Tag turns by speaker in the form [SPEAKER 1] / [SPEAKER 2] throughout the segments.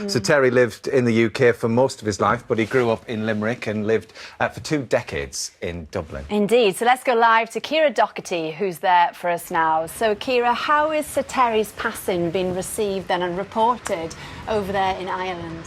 [SPEAKER 1] So Terry lived in the UK for most of his life, but he grew up in Limerick and lived for 2 decades in Dublin.
[SPEAKER 2] Indeed. So let's go live to Ciara Doherty, who's there for us now. So Ciara, how is Sir Terry's passing been received then and reported over there in Ireland?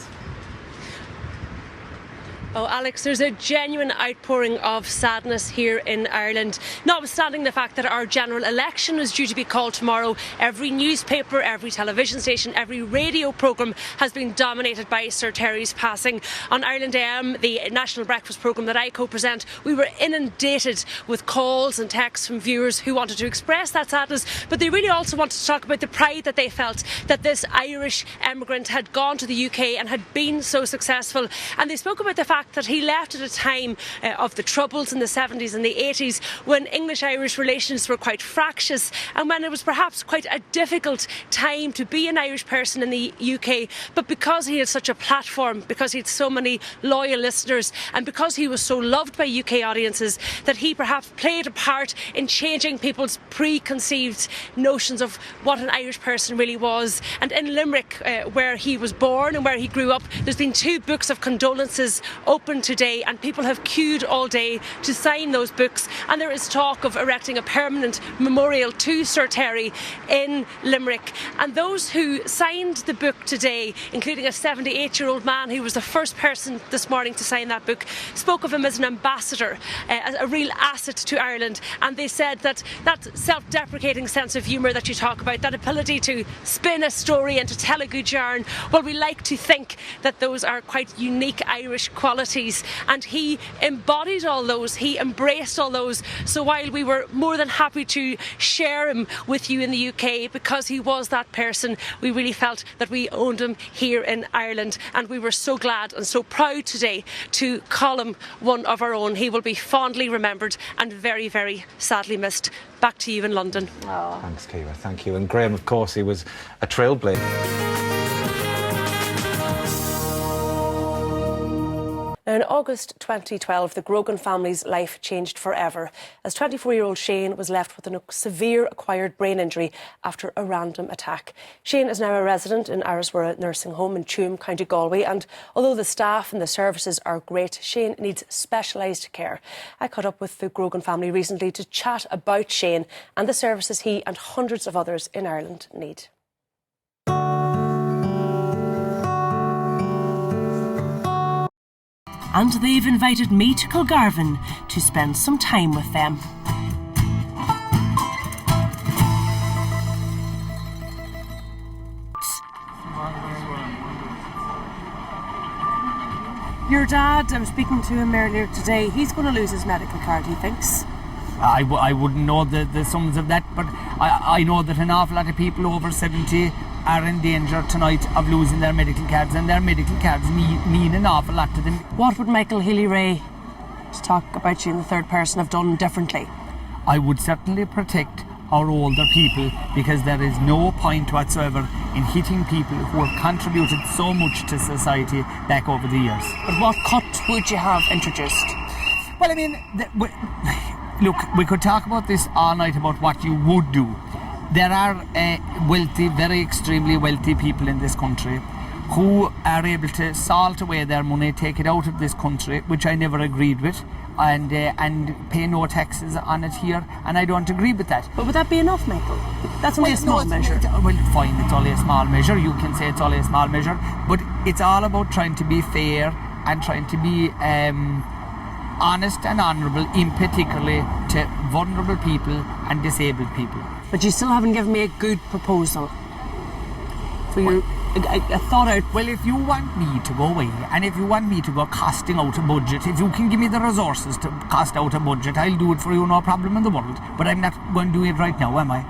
[SPEAKER 3] Oh, Alex, there's a genuine outpouring of sadness here in Ireland. Notwithstanding the fact that our general election is due to be called tomorrow, every newspaper, every television station, every radio programme has been dominated by Sir Terry's passing. On Ireland AM, the national breakfast programme that I co-present, we were inundated with calls and texts from viewers who wanted to express that sadness, but they really also wanted to talk about the pride that they felt that this Irish emigrant had gone to the UK and had been so successful. And they spoke about the fact that he left at a time of the Troubles in the 70s and the 80s, when English-Irish relations were quite fractious and when it was perhaps quite a difficult time to be an Irish person in the UK. But because he had such a platform, because he had so many loyal listeners, and because he was so loved by UK audiences, that he perhaps played a part in changing people's preconceived notions of what an Irish person really was. And in Limerick, where he was born and where he grew up, there's been 2 books of condolences open today, and people have queued all day to sign those books, and there is talk of erecting a permanent memorial to Sir Terry in Limerick. And those who signed the book today, including a 78-year-old man who was the first person this morning to sign that book, spoke of him as an ambassador, as a real asset to Ireland. And they said that that self-deprecating sense of humour that you talk about, that ability to spin a story and to tell a good yarn, well, we like to think that those are quite unique Irish qualities, and he embodied all those, he embraced all those. So while we were more than happy to share him with you in the UK because he was that person, we really felt that we owned him here in Ireland, and we were so glad and so proud today to call him one of our own. He will be fondly remembered and very, very sadly missed. Back to you in London.
[SPEAKER 1] Oh. Thanks, Ciara. Thank you. And Graham, of course, he was a trailblazer.
[SPEAKER 3] Now, in August 2012, the Grogan family's life changed forever as 24-year-old Shane was left with a severe acquired brain injury after a random attack. Shane is now a resident in Ariswara Nursing Home in Tuam, County Galway, and although the staff and the services are great, Shane needs specialised care. I caught up with the Grogan family recently to chat about Shane and the services he and hundreds of others in Ireland need. And they've invited me to Kilgarvan to spend some time with them. Your dad, I was speaking to him earlier today, he's going to lose his medical card, he thinks.
[SPEAKER 4] I wouldn't know the sums of that, but I know that an awful lot of people over 70 are in danger tonight of losing their medical cards, and their medical cards mean an awful lot to them.
[SPEAKER 3] What would Michael Healy-Rae, to talk about you in the third person, have done differently?
[SPEAKER 4] I would certainly protect our older people, because there is no point whatsoever in hitting people who have contributed so much to society back over the years.
[SPEAKER 3] But what cut would you have introduced?
[SPEAKER 4] Well, I mean, look, we could talk about this all night about what you would do. There are wealthy, very extremely wealthy people in this country who are able to salt away their money, take it out of this country, which I never agreed with, and pay no taxes on it here, and I don't agree with that.
[SPEAKER 3] But would that be enough, Michael? That's only a small measure.
[SPEAKER 4] Well, fine, it's only a small measure. You can say it's only a small measure, but it's all about trying to be fair and trying to be honest and honourable, in particularly to vulnerable people and disabled people.
[SPEAKER 3] But you still haven't given me a good proposal for you. A thought out.
[SPEAKER 4] Well, if you want me to go away, and if you want me to go costing out a budget, if you can give me the resources to cost out a budget, I'll do it for you, no problem in the world. But I'm not going to do it right now, am I?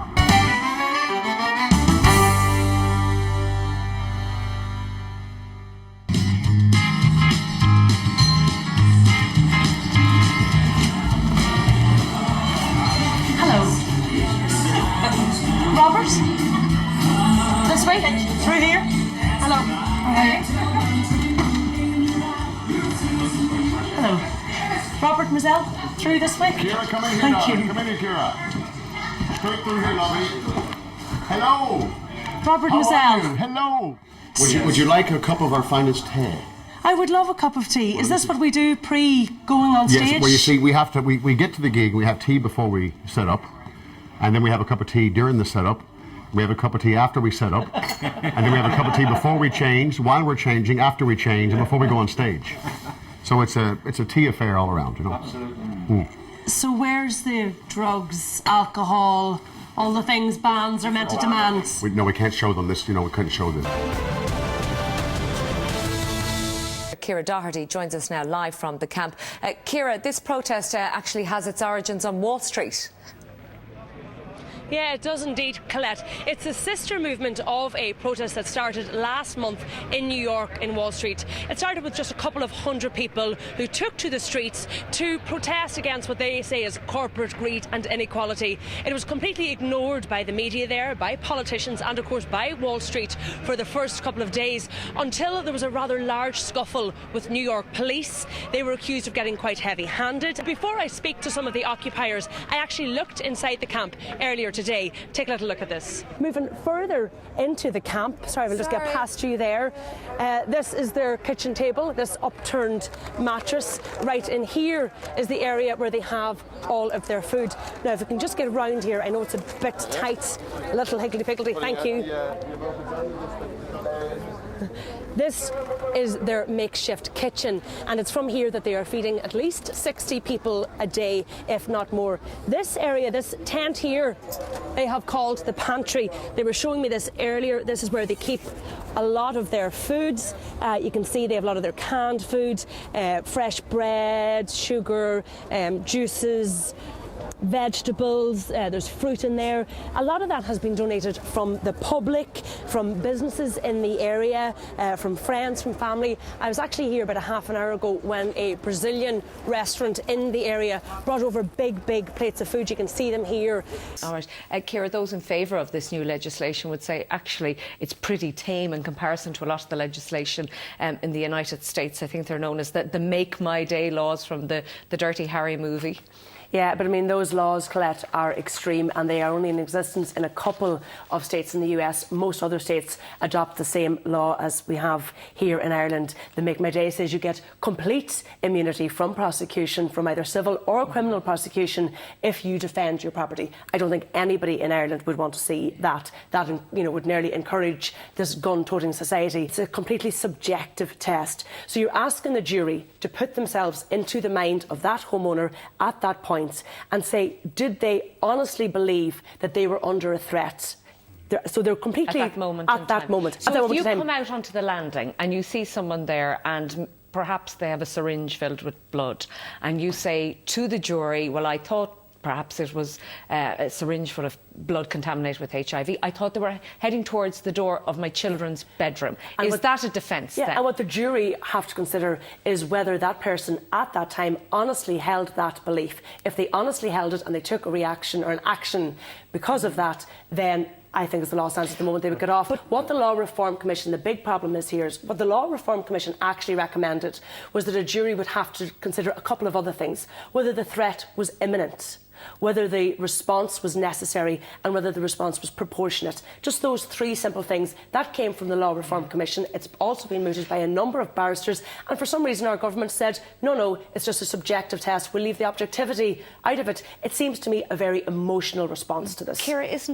[SPEAKER 3] This way? Through here? Hello. Hello. Robert Mazel, through this way?
[SPEAKER 5] Ciara, come in here,
[SPEAKER 3] Thank
[SPEAKER 5] darling.
[SPEAKER 3] you.
[SPEAKER 5] Come in here, Ciara. Straight through here, lovely. Hello.
[SPEAKER 3] Robert
[SPEAKER 5] How
[SPEAKER 3] Mazel.
[SPEAKER 5] are you? Hello. Would you like a cup of our finest tea?
[SPEAKER 3] I would love a cup of tea. Is this what we do pre-going on stage?
[SPEAKER 5] Yes, well, you see, we get to the gig, we have tea before we set up, and then we have a cup of tea during the setup. We have a cup of tea after we set up, and then we have a cup of tea before we change, while we're changing, after we change, and before we go on stage. So it's a tea affair all around, you know. Absolutely.
[SPEAKER 3] So where's the drugs, alcohol, all the things bands are meant to demand?
[SPEAKER 5] No, we can't show them this, you know, we couldn't show them.
[SPEAKER 6] Ciara Doherty joins us now live from the camp. Ciara, this protest actually has its origins on Wall Street.
[SPEAKER 3] Yeah, it does indeed, Colette. It's a sister movement of a protest that started last month in New York in Wall Street. It started with just a couple of hundred people who took to the streets to protest against what they say is corporate greed and inequality. It was completely ignored by the media there, by politicians and of course by Wall Street for the first couple of days, until there was a rather large scuffle with New York police. They were accused of getting quite heavy-handed. Before I speak to some of the occupiers, I actually looked inside the camp earlier today. Take a little look at this. Moving further into the camp, sorry, we'll just get past you there. This is their kitchen table, this upturned mattress. Right in here is the area where they have all of their food. Now, if we can just get around here, I know it's a bit tight, a little higgledy-piggledy, thank you. This is their makeshift kitchen, and it's from here that they are feeding at least 60 people a day, if not more. This area, this tent here, they have called the pantry. They were showing me this earlier. This is where they keep a lot of their foods. You can see they have a lot of their canned food, fresh bread, sugar, juices, vegetables, there's fruit in there. A lot of that has been donated from the public, from businesses in the area, from friends, from family. I was actually here about a half an hour ago when a Brazilian restaurant in the area brought over big plates of food. You can see them here.
[SPEAKER 6] All right. Ciara, those in favour of this new legislation would say actually it's pretty tame in comparison to a lot of the legislation in the United States. I think they're known as the Make My Day laws from the Dirty Harry movie.
[SPEAKER 3] Yeah, but I mean, those laws, Colette, are extreme, and they are only in existence in a couple of states in the US. Most other states adopt the same law as we have here in Ireland. The Make My Day says you get complete immunity from prosecution, from either civil or criminal prosecution, if you defend your property. I don't think anybody in Ireland would want to see that. That, you know, would nearly encourage this gun-toting society. It's a completely subjective test. So you're asking the jury to put themselves into the mind of that homeowner at that point and say, did they honestly believe that they were under a threat? So they're completely
[SPEAKER 6] at that moment.
[SPEAKER 3] So
[SPEAKER 6] if you come out onto the landing and you see someone there and perhaps they have a syringe filled with blood, and you say to the jury, well, I thought perhaps it was a syringe full of blood contaminated with HIV. I thought they were heading towards the door of my children's bedroom. Is that a defence then?
[SPEAKER 3] And what the jury have to consider is whether that person at that time honestly held that belief. If they honestly held it and they took a reaction or an action because of that, then I think as the law stands at the moment, they would get off. But what the Law Reform Commission, the big problem is here, is what the Law Reform Commission actually recommended was that a jury would have to consider a couple of other things. Whether the threat was imminent, whether the response was necessary, and whether the response was proportionate. Just those three simple things. That came from the Law Reform Commission. It's also been mooted by a number of barristers, and for some reason our government said, no, it's just a subjective test. We'll leave the objectivity out of it. It seems to me a very emotional response to this.
[SPEAKER 6] Ciara, isn't